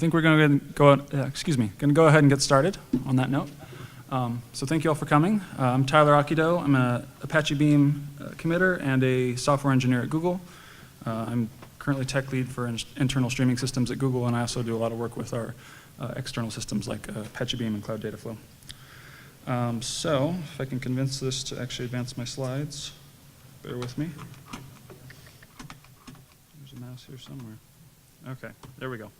think we're going to go ahead and get started on that note. So thank you all for coming. I'm Tyler Akido. I'm an Apache Beam committer and a software engineer at Google. I'm currently tech lead for internal streaming systems at Google, and I also do a lot of work with our external systems like Apache Beam and Cloud Dataflow. So if I can convince this to actually advance my slides, bear with me. There's a mouse here somewhere. Okay, there we go.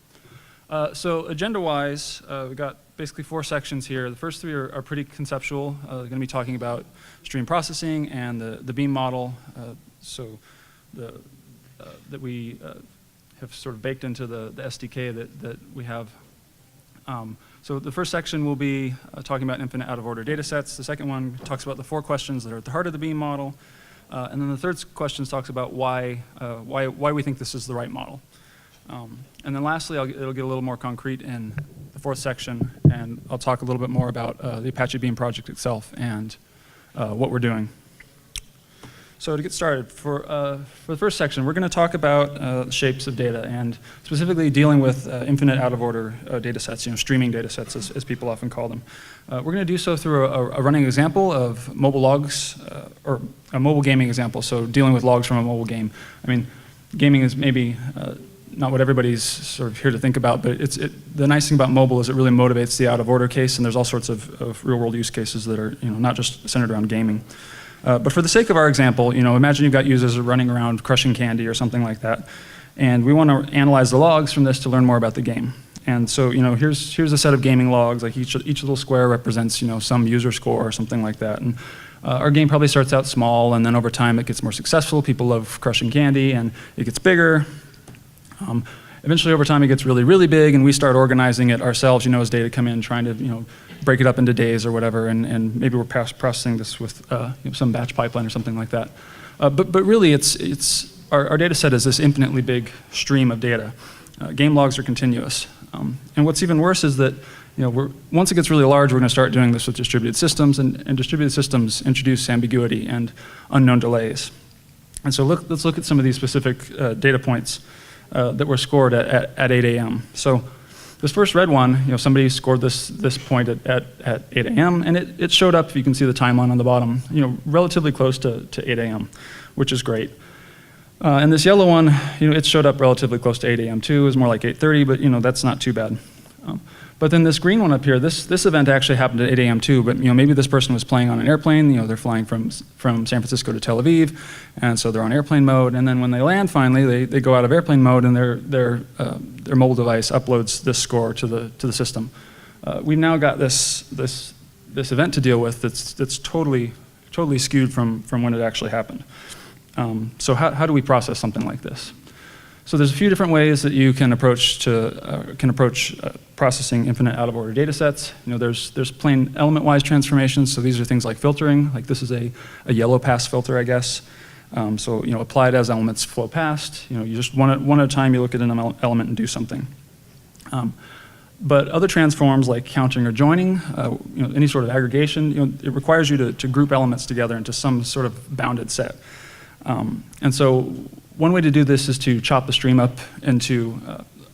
So agenda-wise, we've got basically 4 sections here. The first 3 are pretty conceptual. Going to be talking about stream processing and the Beam model. That we have sort of baked into the SDK that we have. So the first section will be talking about infinite out-of-order data sets. The second one talks about the 4 questions that are at the heart of the Beam model. And then the third question talks about why we think this is the right model. And then lastly, it'll get a little more concrete in the 4th section, and I'll talk a little bit more about the Apache Beam project itself and what we're doing. So to get started, for the first section, we're going to talk about shapes of data, and specifically dealing with infinite out-of-order data sets, streaming data sets, as people often call them. We're going to do so through a running example of mobile logs, or a mobile gaming example, so dealing with logs from a mobile game. I mean, gaming is maybe not what everybody's sort of here to think about, but the nice thing about mobile is it really motivates the out-of-order case, and there's all sorts of real-world use cases that are not just centered around gaming. But for the sake of our example, imagine you've got users running around crushing candy or something like that, and we want to analyze the logs from this to learn more about the game. And so here's a set of gaming logs, like each little square represents some user score or something like that. And our game probably starts out small, and then over time it gets more successful. People love crushing candy, and it gets bigger. Eventually, over time, it gets really, really big, and we start organizing it ourselves, as data come in, trying to, break it up into days or whatever, and maybe we're processing this with some batch pipeline or something like that. But really, our data set is this infinitely big stream of data. Game logs are continuous. And what's even worse is that, once it gets really large, we're going to start doing this with distributed systems, and distributed systems introduce ambiguity and unknown delays. And so let's look at some of these specific data points that were scored at 8 a.m. So this first red one, somebody scored this point at 8 a.m. and it showed up, if you can see the timeline on the bottom, relatively close to 8 a.m., which is great. And this yellow one, it showed up relatively close to 8 a.m. too. It was more like 8:30, but that's not too bad. But then this green one up here, this event actually happened at 8 a.m. too, but maybe this person was playing on an airplane, they're flying from San Francisco to Tel Aviv, and so they're on airplane mode, and then when they land finally, they go out of airplane mode and their mobile device uploads this score to the system. We've now got this event to deal with that's totally skewed from when it actually happened. So how do we process something like this? So there's a few different ways that you can approach processing infinite out-of-order data sets. There's plain element-wise transformations. So these are things like filtering. Like this is a yellow pass filter, I guess. So applied as elements flow past. You just one at a time you look at an element and do something. But other transforms like counting or joining, any sort of aggregation, it requires you to group elements together into some sort of bounded set. And so one way to do this is to chop the stream up into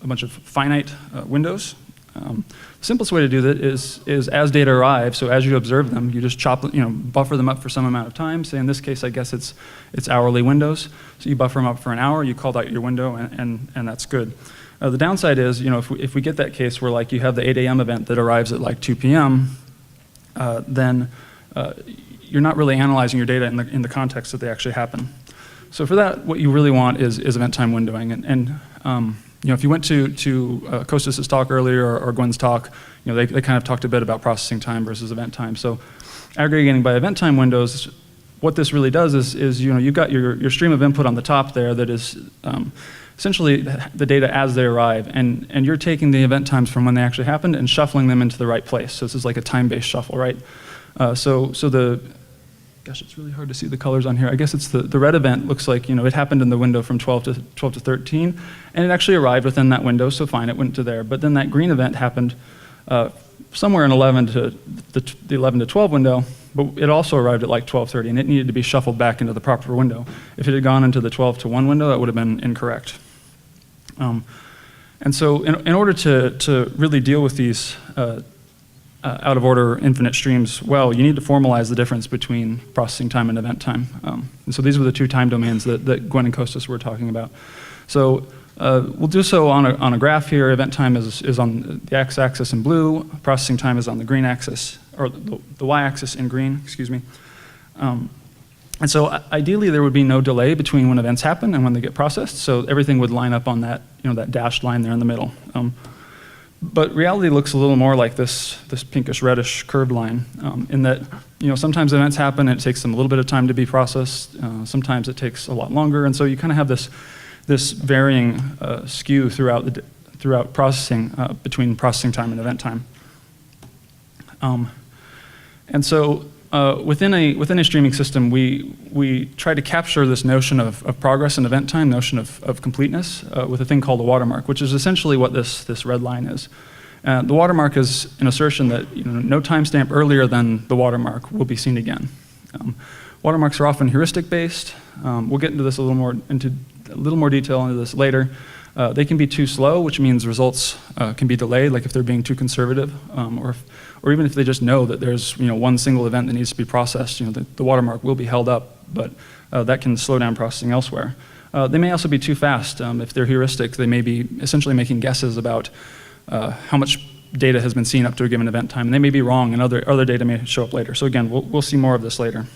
a bunch of finite windows. The simplest way to do that is as data arrive, so as you observe them, you just buffer them up for some amount of time. Say in this case, I guess it's hourly windows. So you buffer them up for an hour, you called out your window, and that's good. The downside is, if we get that case where like you have the 8 a.m. event that arrives at like 2 p.m., then you're not really analyzing your data in the context that they actually happen. So for that, what you really want is event time windowing. And if you went to Kostas' talk earlier or Gwen's talk, they kind of talked a bit about processing time versus event time. So aggregating by event time windows, what this really does is you've got your stream of input on the top there that is essentially the data as they arrive, and you're taking the event times from when they actually happened and shuffling them into the right place. So this is like a time-based shuffle, right? Gosh, it's really hard to see the colors on here. I guess it's the red event looks like, it happened in the window from 12 to 13, and it actually arrived within that window, so fine, it went to there. But then that green event happened somewhere in 11 to the 11 to 12 window, but it also arrived at like 12:30, and it needed to be shuffled back into the proper window. If it had gone into the 12 to 1 window, that would have been incorrect. And so in order to really deal with these out of order infinite streams well, you need to formalize the difference between processing time and event time. And so these were the two time domains that Gwen and Kostas were talking about. So we'll do so on a graph here. Event time is on the x-axis in blue. Processing time is on the green axis, or the y-axis in green, excuse me. And so ideally there would be no delay between when events happen and when they get processed. So everything would line up on that, that dashed line there in the middle. But reality looks a little more like this pinkish reddish curved line, in that sometimes events happen and it takes them a little bit of time to be processed. Sometimes it takes a lot longer, and so you kind of have this varying skew throughout processing between processing time and event time. And so within a streaming system, we try to capture this notion of progress and event time, notion of completeness, with a thing called a watermark, which is essentially what this red line is. The watermark is an assertion that no timestamp earlier than the watermark will be seen again. Watermarks are often heuristic based. We'll get into this a little more detail into this later. They can be too slow, which means results can be delayed, like if they're being too conservative, or even if they just know that there's one single event that needs to be processed, the watermark will be held up, but that can slow down processing elsewhere. They may also be too fast. If they're heuristic, they may be essentially making guesses about how much data has been seen up to a given event time, and they may be wrong, and other data may show up later. So again, we'll see more of this later.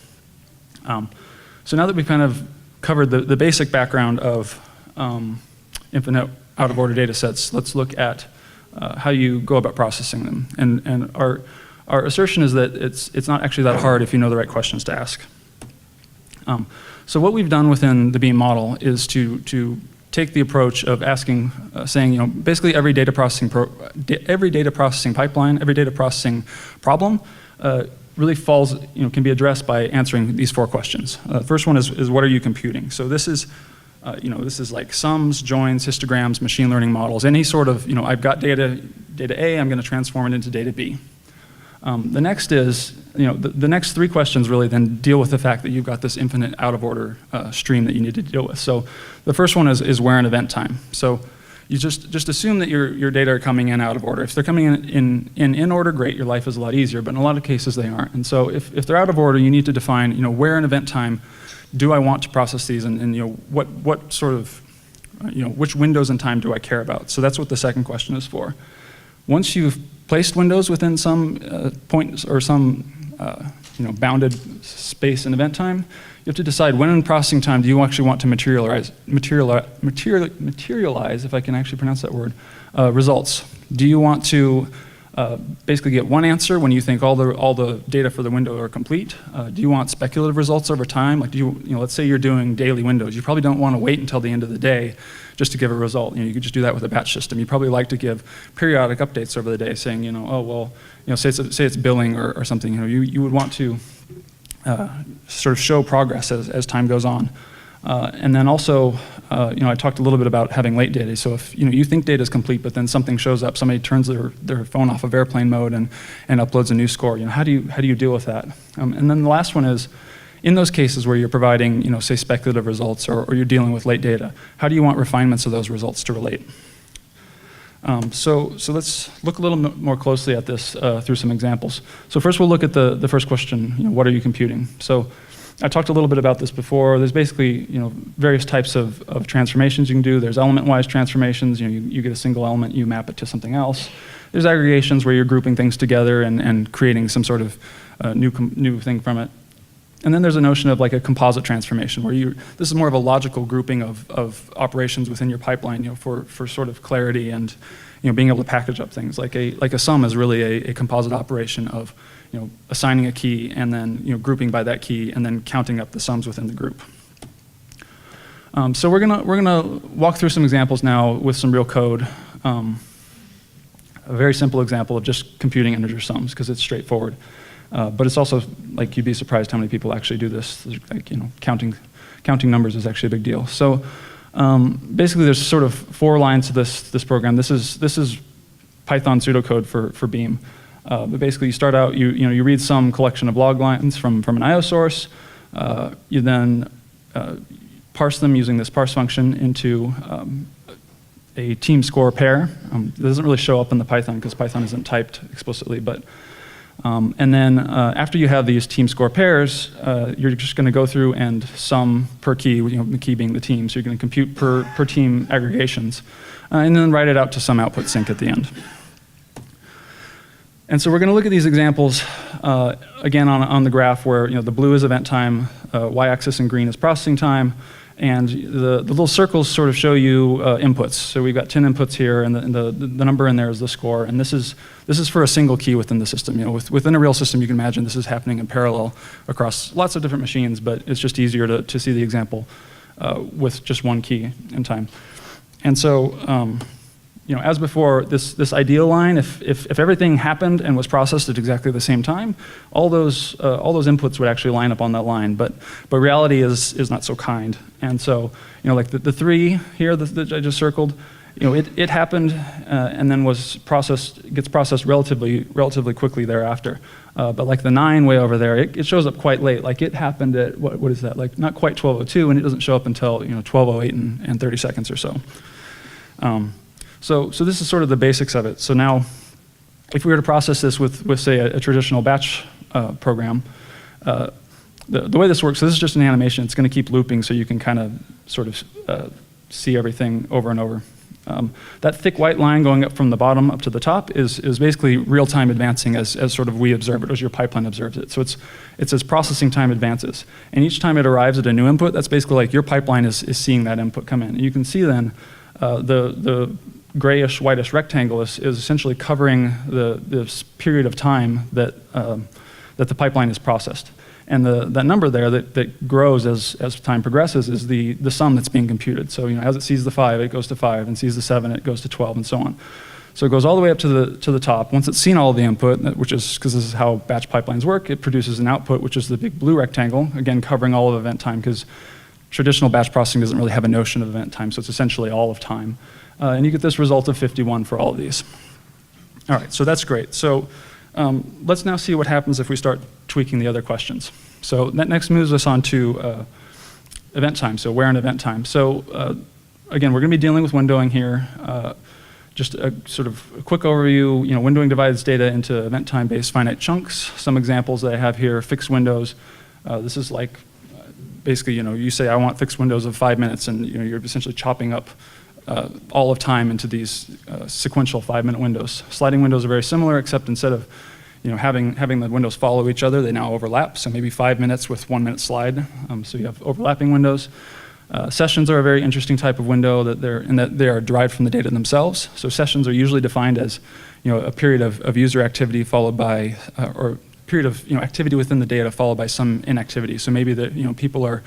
So now that we've kind of covered the basic background of infinite out-of-order data sets, let's look at how you go about processing them. And our assertion is that it's not actually that hard if you know the right questions to ask. So what we've done within the Beam model is to take the approach of asking, saying, basically every data processing pipeline, every data processing problem really falls, can be addressed by answering these 4 questions. The first one is what are you computing? So this is this is like sums, joins, histograms, machine learning models, any sort of, I've got data A, I'm going to transform it into data B. The next is, the next 3 questions really then deal with the fact that you've got this infinite out of order stream that you need to deal with. So the first one is where and event time. So you just assume that your data are coming in out of order. If they're coming in order, great, your life is a lot easier, but in a lot of cases they aren't. And so if they're out of order, you need to define, where and event time do I want to process these, and what sort of, which windows in time do I care about? So that's what the second question is for. Once you've placed windows within some point or some bounded space in event time, you have to decide when in processing time do you actually want to materialize, if I can actually pronounce that word, results. Do you want to basically get one answer when you think all the data for the window are complete? Do you want speculative results over time? Like, let's say you're doing daily windows. You probably don't want to wait until the end of the day just to give a result. You could just do that with a batch system. You probably like to give periodic updates over the day, saying, say it's billing or something. You would want to sort of show progress as time goes on. And then also, I talked a little bit about having late data. So if you think data is complete, but then something shows up, somebody turns their phone off of airplane mode and uploads a new score. How do you deal with that? And then the last one is, in those cases where you're providing, say speculative results or you're dealing with late data, how do you want refinements of those results to relate? So let's look a little more closely at this through some examples. So first we'll look at the first question, what are you computing? So I talked a little bit about this before. There's basically, various types of transformations you can do. There's element-wise transformations. You get a single element, you map it to something else. There's aggregations where you're grouping things together and creating some sort of new thing from it. And then there's a notion of like a composite transformation where this is more of a logical grouping of operations within your pipeline, for sort of clarity and, being able to package up things. Like a sum is really a composite operation of, assigning a key and then, grouping by that key and then counting up the sums within the group. So we're gonna walk through some examples now with some real code. A very simple example of just computing integer sums because it's straightforward. But it's also, like, you'd be surprised how many people actually do this. Like, counting numbers is actually a big deal. So basically there's sort of 4 lines to this program. This is Python pseudocode for Beam. But basically you start out, you read some collection of log lines from an IO source. You then parse them using this parse function into a team score pair. It doesn't really show up in the Python because Python isn't typed explicitly, but and then after you have these team score pairs, you're just going to go through and sum per key, the key being the team. So you're going to compute per team aggregations, and then write it out to some output sync at the end. And so we're going to look at these examples again on the graph where the blue is event time, y-axis in green is processing time, and the little circles sort of show you inputs. So we've got 10 inputs here, and the number in there is the score. And this is for a single key within the system. Within a real system, you can imagine this is happening in parallel across lots of different machines, but it's just easier to see the example with just one key in time. And so, as before, this ideal line, if everything happened and was processed at exactly the same time, all those inputs would actually line up on that line. But reality is not so kind. And so, like the 3 here that I just circled, it happened and then gets processed relatively quickly thereafter. But like the 9 way over there, it shows up quite late. Like it happened at what is that? Like not quite 12:02, and it doesn't show up until 12:08 and 30 seconds or so. So this is sort of the basics of it. So now, if we were to process this with say, a traditional batch program, the way this works, so this is just an animation. It's going to keep looping so you can kind of sort of see everything over and over. That thick white line going up from the bottom up to the top is basically real-time advancing as sort of we observe it, as your pipeline observes it. So it's as processing time advances. And each time it arrives at a new input, that's basically like your pipeline is seeing that input come in. And you can see then the grayish, whitish rectangle is essentially covering this period of time that the pipeline is processed. And that number there that grows as time progresses is the sum that's being computed. So as it sees the 5, it goes to 5, and sees the 7, it goes to 12, and so on. So it goes all the way up to the top. Once it's seen all of the input, which is because this is how batch pipelines work, it produces an output, which is the big blue rectangle, again covering all of event time, because traditional batch processing doesn't really have a notion of event time, so it's essentially all of time. And you get this result of 51 for all of these. All right, so that's great. So let's now see what happens if we start tweaking the other questions. So that next moves us on to event time, so where in event time. So again, we're going to be dealing with windowing here. Just a sort of a quick overview. Windowing divides data into event time-based finite chunks. Some examples that I have here: fixed windows. This is like basically, you say I want fixed windows of 5 minutes, and you're essentially chopping up all of time into these sequential 5-minute windows. Sliding windows are very similar, except instead of having the windows follow each other, they now overlap. So maybe 5 minutes with 1 minute slide. So you have overlapping windows. Sessions are a very interesting type of window that they are derived from the data themselves. So sessions are usually defined as a period of user activity followed by or period of activity within the data followed by some inactivity. So maybe that people are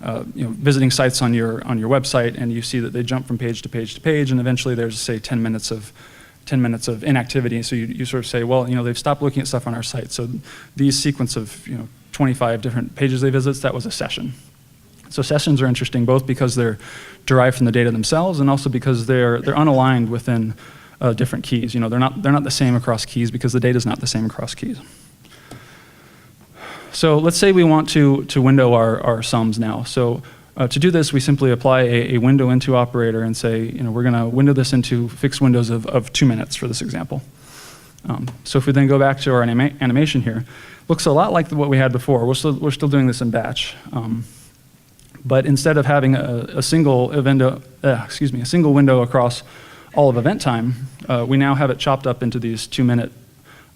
visiting sites on your website, and you see that they jump from page to page to page, and eventually there's say 10 minutes of inactivity. So you sort of say, well, they've stopped looking at stuff on our site. So these sequence of 25 different pages they visit, that was a session. So sessions are interesting both because they're derived from the data themselves, and also because they're unaligned within different keys. They're not the same across keys because the data is not the same across keys. So let's say we want to window our sums now. So to do this, we simply apply a window into operator and say, we're going to window this into fixed windows of 2 minutes for this example. So if we then go back to our animation here, looks a lot like what we had before. We're still doing this in batch, but instead of having a single window across all of event time, we now have it chopped up into these 2-minute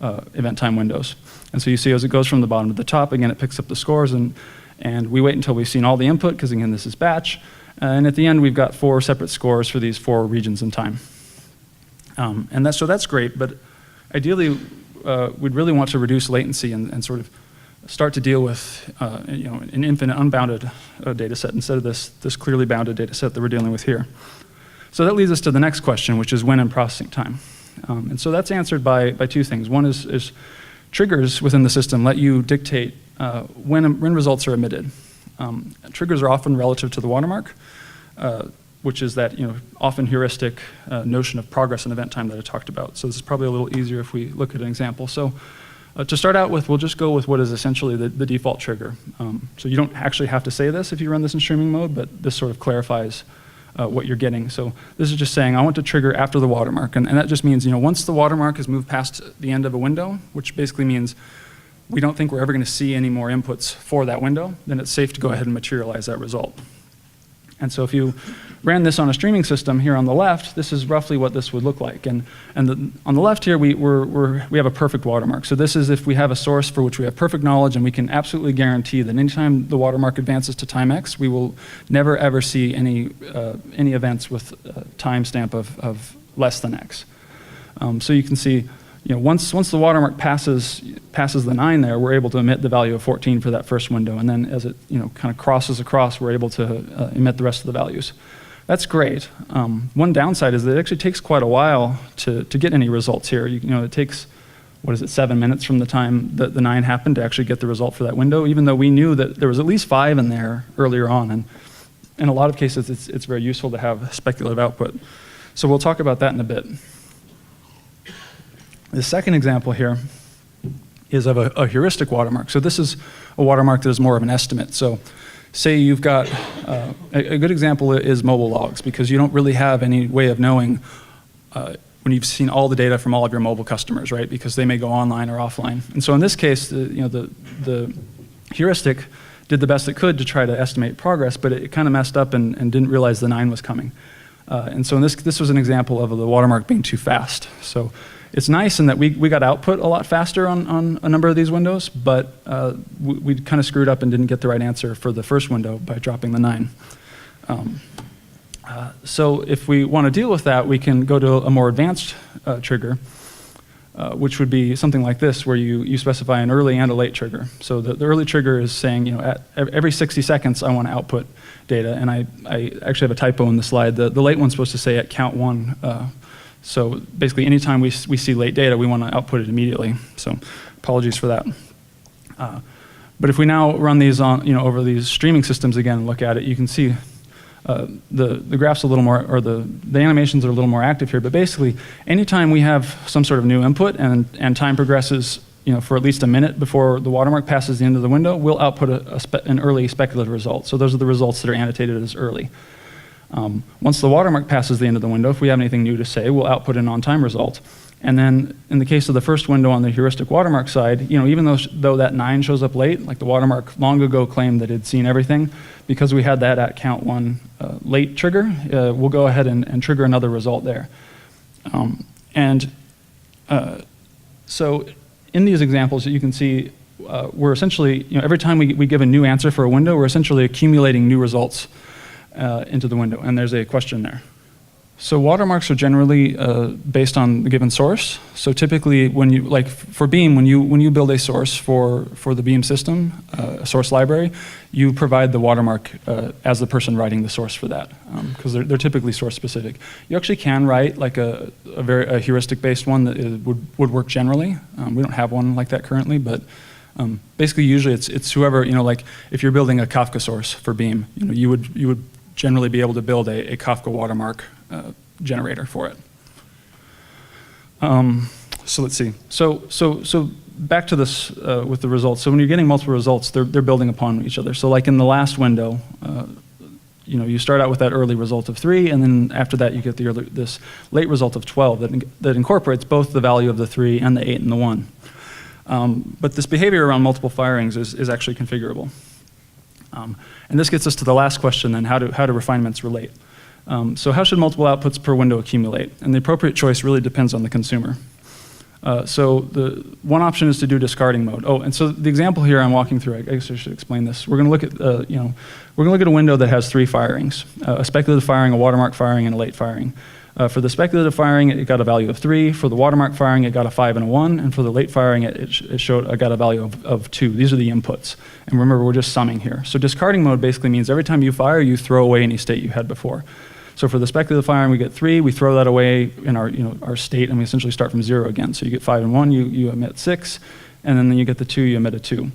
event time windows. And so you see as it goes from the bottom to the top, again, it picks up the scores, and we wait until we've seen all the input, because again, this is batch. And at the end, we've got 4 separate scores for these 4 regions in time. And that's great, but ideally, we'd really want to reduce latency and sort of start to deal with an infinite unbounded data set instead of this clearly bounded data set that we're dealing with here. So that leads us to the next question, which is when in processing time. And so that's answered by 2 things. One is triggers within the system let you dictate when results are emitted. Triggers are often relative to the watermark, which is that often heuristic notion of progress and event time that I talked about. So this is probably a little easier if we look at an example. So to start out with, we'll just go with what is essentially the default trigger. So you don't actually have to say this if you run this in streaming mode, but this sort of clarifies what you're getting. So this is just saying I want to trigger after the watermark, and that just means once the watermark has moved past the end of a window, which basically means we don't think we're ever going to see any more inputs for that window, then it's safe to go ahead and materialize that result. And so if you ran this on a streaming system here on the left, this is roughly what this would look like. And on the left here, we have a perfect watermark. So this is if we have a source for which we have perfect knowledge, and we can absolutely guarantee that anytime the watermark advances to time x, we will never ever see any events with a timestamp of less than x. So you can see, once the watermark passes the 9 there, we're able to emit the value of 14 for that first window, and then as it kind of crosses across, we're able to emit the rest of the values. That's great. One downside is that it actually takes quite a while to get any results here. It takes, 7 minutes from the time that the 9 happened to actually get the result for that window, even though we knew that there was at least 5 in there earlier on, and in a lot of cases it's very useful to have speculative output. So we'll talk about that in a bit. The second example here is of a heuristic watermark. So this is a watermark that is more of an estimate. So say you've got, a good example is mobile logs, because you don't really have any way of knowing when you've seen all the data from all of your mobile customers, right? Because they may go online or offline. And so in this case, the heuristic did the best it could to try to estimate progress, but it kind of messed up and didn't realize the 9 was coming. And so this was an example of the watermark being too fast. So it's nice in that we got output a lot faster on a number of these windows, but we kind of screwed up and didn't get the right answer for the first window by dropping the 9. So if we want to deal with that, we can go to a more advanced trigger, which would be something like this, where you specify an early and a late trigger. So the early trigger is saying, at every 60 seconds I want to output data, and I actually have a typo in the slide. The late one's supposed to say at count 1. So basically, anytime we see late data, we want to output it immediately. So apologies for that. But if we now run these on, over these streaming systems again and look at it, you can see the graph's a little more, or the animations are a little more active here. But basically, anytime we have some sort of new input and time progresses, for at least a minute before the watermark passes the end of the window, we'll output an early speculative result. So those are the results that are annotated as early. Once the watermark passes the end of the window, if we have anything new to say, we'll output an on-time result. And then in the case of the first window on the heuristic watermark side, even though that 9 shows up late, like the watermark long ago claimed that it had seen everything, because we had that at count 1 late trigger, we'll go ahead and trigger another result there. So in these examples, you can see we're essentially, every time we give a new answer for a window, we're essentially accumulating new results into the window, and there's a question there. So watermarks are generally based on the given source. So typically, like for Beam, when you build a source for the Beam system, a source library, you provide the watermark as the person writing the source for that, because they're typically source specific. You actually can write like a heuristic-based one that would work generally. We don't have one like that currently, but basically, usually it's whoever, like if you're building a Kafka source for Beam, you would generally be able to build a Kafka watermark generator for it. So let's see. So back to this with the results. So when you're getting multiple results, they're building upon each other. So like in the last window, you start out with that early result of 3, and then after that you get this late result of 12 that incorporates both the value of the 3 and the 8 and the 1. But this behavior around multiple firings is actually configurable. And this gets us to the last question then, how do refinements relate? So how should multiple outputs per window accumulate? And the appropriate choice really depends on the consumer. So the one option is to do discarding mode. Oh, and so the example here I'm walking through, I guess I should explain this. We're going to look at, we're going to look at a window that has 3 firings: a speculative firing, a watermark firing, and a late firing. For the speculative firing, it got a value of 3. For the watermark firing, it got a 5 and a 1. And for the late firing, it got a value of 2. These are the inputs. And remember, we're just summing here. So discarding mode basically means every time you fire, you throw away any state you had before. So for the speculative firing, we get 3. We throw that away in our state, and we essentially start from 0 again. So you get 5 and 1, you emit 6. And then you get the 2, you emit a 2.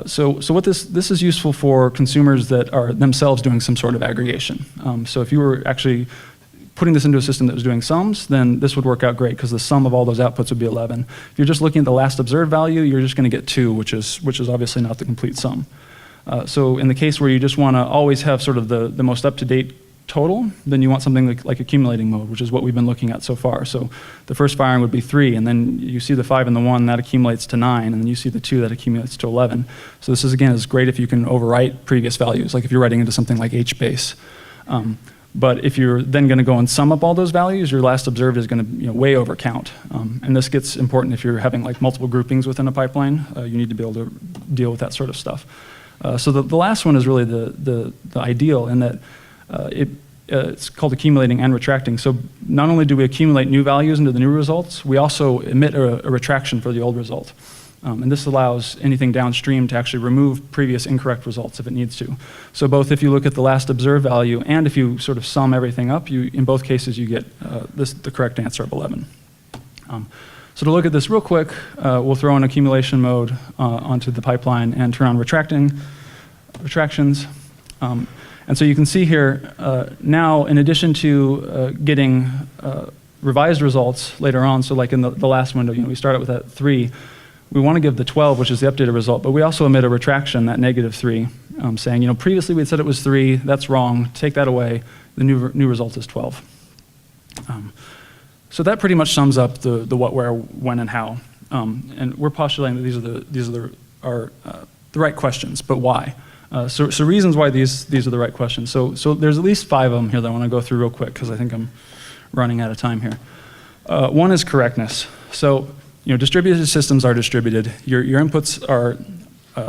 So what this is useful for consumers that are themselves doing some sort of aggregation. So if you were actually putting this into a system that was doing sums, then this would work out great, because the sum of all those outputs would be 11. If you're just looking at the last observed value, you're just going to get 2, which is obviously not the complete sum. So in the case where you just want to always have sort of the most up-to-date total, then you want something like accumulating mode, which is what we've been looking at so far. So the first firing would be 3, and then you see the 5 and the 1, that accumulates to 9, and then you see the 2, that accumulates to 11. So this is, again, is great if you can overwrite previous values, like if you're writing into something like HBase. But if you're then going to go and sum up all those values, your last observed is going to way overcount. And this gets important if you're having like multiple groupings within a pipeline. You need to be able to deal with that sort of stuff. So the last one is really the ideal in that it's called accumulating and retracting. So not only do we accumulate new values into the new results, we also emit a retraction for the old result. And this allows anything downstream to actually remove previous incorrect results if it needs to. So both if you look at the last observed value and if you sort of sum everything up, in both cases you get the correct answer of 11. So to look at this real quick, we'll throw in accumulation mode onto the pipeline and turn on retractions. And so you can see here, now in addition to getting revised results later on, so like in the last window, we start out with that 3, we want to give the 12, which is the updated result, but we also emit a retraction, that -3, saying, previously we had said it was 3, that's wrong, take that away, the new result is 12. So that pretty much sums up the what, where, when, and how. And we're postulating that these are the right questions, but why? So reasons why these are the right questions. So there's at least 5 of them here that I want to go through real quick because I think I'm running out of time here. One is correctness. So distributed systems are distributed. Your inputs are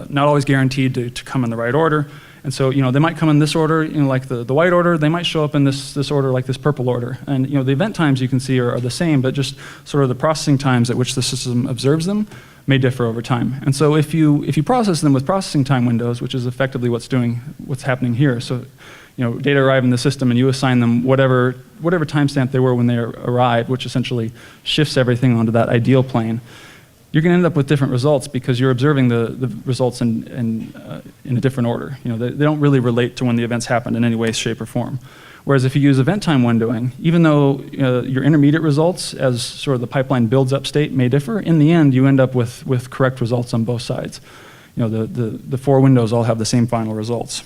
not always guaranteed to come in the right order. And so, they might come in this order, like the white order. They might show up in this order, like this purple order. And, the event times you can see are the same, but just sort of the processing times at which the system observes them may differ over time. And so if you process them with processing time windows, which is effectively what's happening here. So, data arrive in the system and you assign them whatever timestamp they were when they arrived, which essentially shifts everything onto that ideal plane. You're going to end up with different results because you're observing the results in a different order. They don't really relate to when the events happened in any way, shape, or form. Whereas if you use event time windowing, even though your intermediate results as sort of the pipeline builds up state may differ, in the end you end up with correct results on both sides. The 4 windows all have the same final results.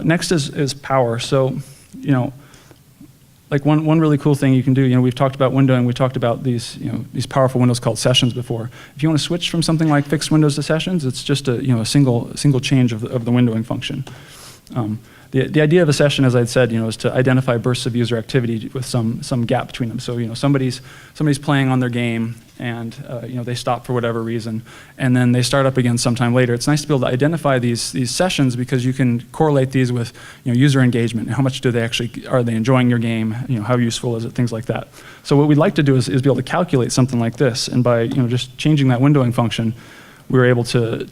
Next is power. So, like one really cool thing you can do, we've talked about windowing, we talked about these powerful windows called sessions before. If you want to switch from something like fixed windows to sessions, it's just a single change of the windowing function. The idea of a session, as I'd said, is to identify bursts of user activity with some gap between them. So, somebody's playing on their game and they stop for whatever reason, and then they start up again sometime later. It's nice to be able to identify these sessions because you can correlate these with user engagement. How much are they enjoying your game? How useful is it? Things like that. So what we'd like to do is be able to calculate something like this, and by just changing that windowing function, we were able to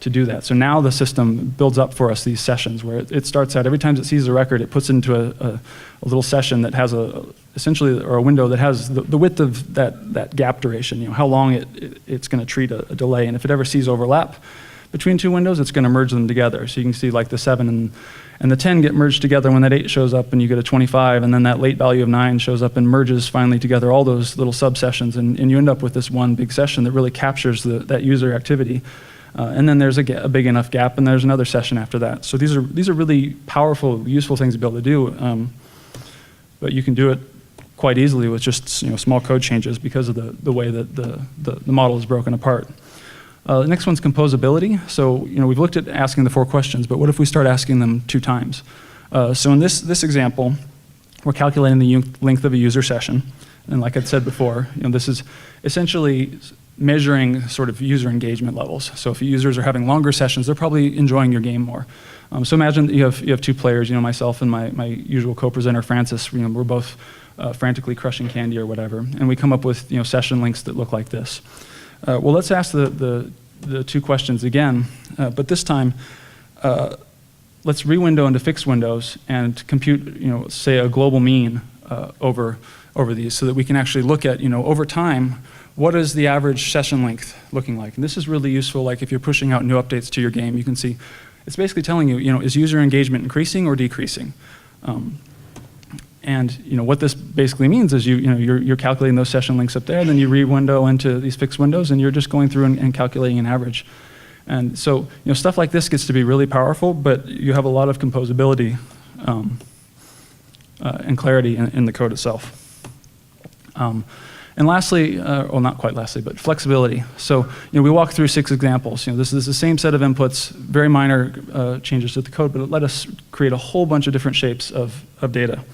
do that. So now the system builds up for us these sessions where it starts out, every time it sees a record, it puts into a little session that has a window that has the width of that gap duration, how long it's going to treat a delay. And if it ever sees overlap between 2 windows, it's going to merge them together. So you can see like the 7 and the 10 get merged together when that 8 shows up and you get a 25, and then that late value of 9 shows up and merges finally together all those little sub-sessions, and you end up with this one big session that really captures that user activity. And then there's a big enough gap, and there's another session after that. So these are really powerful, useful things to be able to do, but you can do it quite easily with just small code changes because of the way that the model is broken apart. The next one's composability. So we've looked at asking the 4 questions, but what if we start asking them 2 times? So in this example, we're calculating the length of a user session, and like I'd said before, this is essentially measuring sort of user engagement levels. So if users are having longer sessions, they're probably enjoying your game more. So imagine that you have 2 players, myself and my usual co-presenter Francis. We're both frantically crushing candy or whatever, and we come up with session lengths that look like this. Well, let's ask the 2 questions again, but this time let's re-window into fixed windows and compute, say a global mean over these, so that we can actually look at, over time, what is the average session length looking like? And this is really useful, like if you're pushing out new updates to your game, you can see it's basically telling you, is user engagement increasing or decreasing? And what this basically means is you're calculating those session lengths up there, and then you re-window into these fixed windows, and you're just going through and calculating an average. And so, stuff like this gets to be really powerful, but you have a lot of composability and clarity in the code itself. And lastly, well, not quite lastly, but flexibility. So, we walk through 6 examples. This is the same set of inputs, very minor changes to the code, but it let us create a whole bunch of different shapes of data.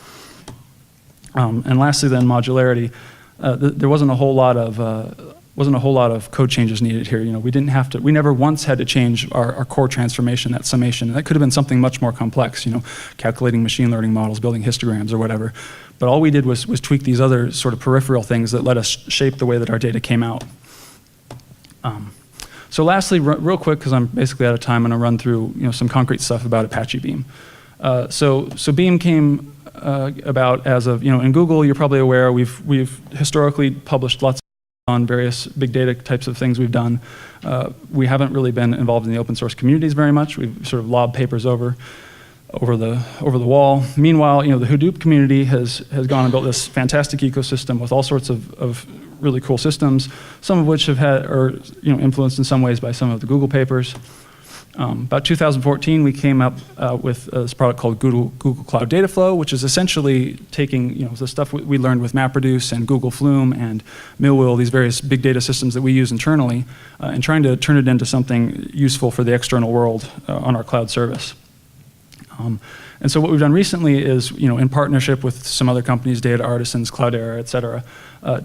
And lastly, then modularity. There wasn't a whole lot of code changes needed here. We never once had to change our core transformation, that summation. And that could have been something much more complex, calculating machine learning models, building histograms or whatever. But all we did was tweak these other sort of peripheral things that let us shape the way that our data came out. So lastly, real quick, because I'm basically out of time, I'm going to run through some concrete stuff about Apache Beam. So Beam came about as of, in Google, you're probably aware, we've historically published lots on various big data types of things we've done. We haven't really been involved in the open source communities very much. We've sort of lobbed papers over the wall. Meanwhile, the Hadoop community has gone and built this fantastic ecosystem with all sorts of really cool systems, some of which are influenced in some ways by some of the Google papers. About 2014, we came up with this product called Google Cloud Data Flow, which is essentially taking the stuff we learned with MapReduce and Google Flume and Millwheel, these various big data systems that we use internally, and trying to turn it into something useful for the external world on our cloud service. And so what we've done recently is, in partnership with some other companies, Data Artisans, Cloudera, et cetera,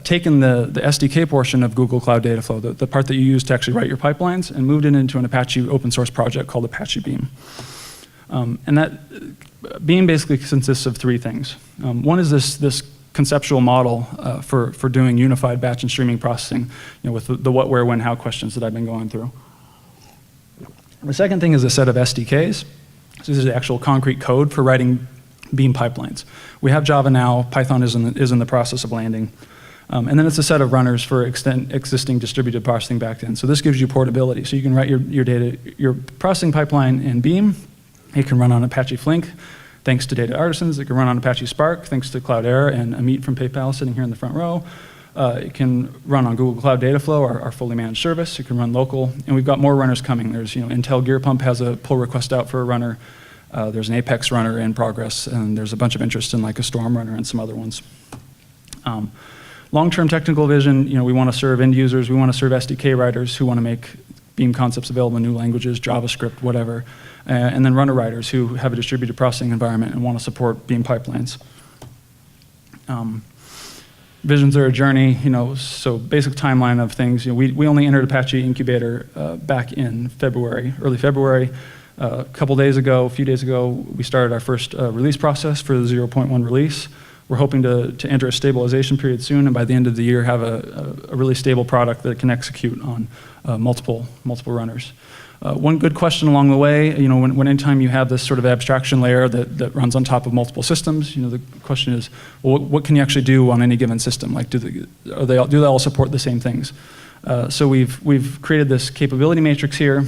taken the SDK portion of Google Cloud Data Flow, the part that you use to actually write your pipelines, and moved it into an Apache open source project called Apache Beam. And that Beam basically consists of 3 things. One is this conceptual model for doing unified batch and streaming processing, with the what, where, when, how questions that I've been going through. The second thing is a set of SDKs. So this is the actual concrete code for writing Beam pipelines. We have Java now. Python is in the process of landing. And then it's a set of runners for existing distributed processing backend. So this gives you portability. So you can write your processing pipeline in Beam. It can run on Apache Flink, thanks to Data Artisans. It can run on Apache Spark, thanks to Cloudera and Amit from PayPal sitting here in the front row. It can run on Google Cloud Data Flow, our fully managed service. It can run local, and we've got more runners coming. There's, Intel Gear Pump has a pull request out for a runner. There's an Apex runner in progress, and there's a bunch of interest in like a Storm runner and some other ones. Long-term technical vision, we want to serve end users. We want to serve SDK writers who want to make Beam concepts available in new languages, JavaScript, whatever. And then runner writers who have a distributed processing environment and want to support Beam pipelines. Visions are a journey, so basic timeline of things. We only entered Apache Incubator back in February, early February. A few days ago, we started our first release process for the 0.1 release. We're hoping to enter a stabilization period soon, and by the end of the year have a really stable product that can execute on multiple runners. One good question along the way, when anytime you have this sort of abstraction layer that runs on top of multiple systems, the question is, well, what can you actually do on any given system? Like, do they all support the same things? So we've created this capability matrix here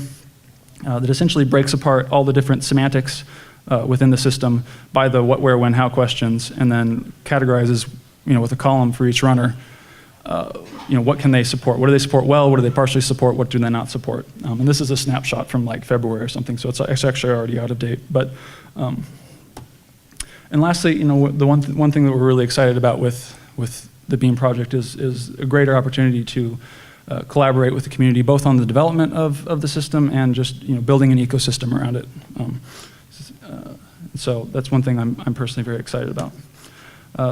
that essentially breaks apart all the different semantics within the system by the what, where, when, how questions, and then categorizes, with a column for each runner. What can they support? What do they support well? What do they partially support? What do they not support? And this is a snapshot from like February or something, so it's actually already out of date. But and lastly, the one thing that we're really excited about with the Beam project is a greater opportunity to collaborate with the community, both on the development of the system and just building an ecosystem around it. So that's one thing I'm personally very excited about.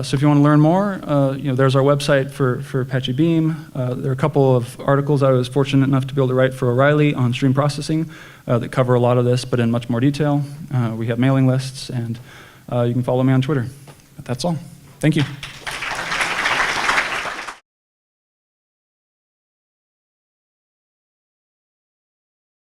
So if you want to learn more, there's our website for Apache Beam. There are a couple of articles I was fortunate enough to be able to write for O'Reilly on stream processing that cover a lot of this, but in much more detail. We have mailing lists, and you can follow me on Twitter. But that's all. Thank you.